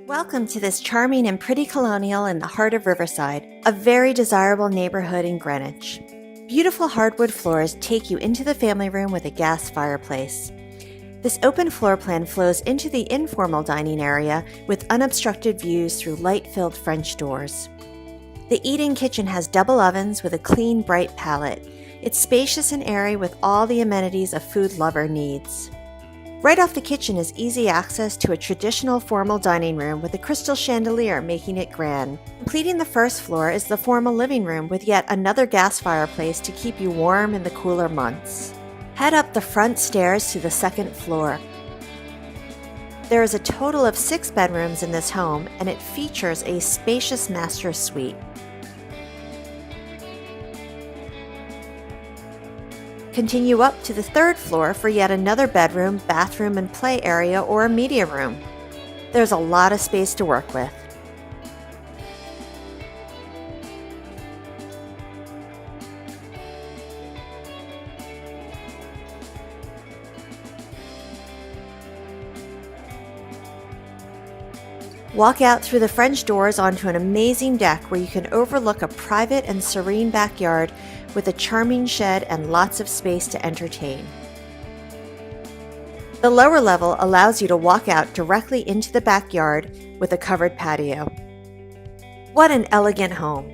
Welcome to this charming and pretty colonial in the heart of Riverside, a very desirable neighborhood in Greenwich. Beautiful hardwood floors take you into the family room with a gas fireplace. This open floor plan flows into the informal dining area with unobstructed views through light-filled French doors. The eat-in kitchen has double ovens with a clean, bright palette. It's spacious and airy with all the amenities a food lover needs. Right off the kitchen is easy access to a traditional formal dining room with a crystal chandelier making it grand. Completing the first floor is the formal living room with yet another gas fireplace to keep you warm in the cooler months. Head up the front stairs to the second floor. There is a total of 6 bedrooms in this home, and it features a spacious master suite. Continue up to the third floor for yet another bedroom, bathroom, and play area or a media room. There's a lot of space to work with. Walk out through the French doors onto an amazing deck where you can overlook a private and serene backyard with a charming shed and lots of space to entertain. The lower level allows you to walk out directly into the backyard with a covered patio. What an elegant home!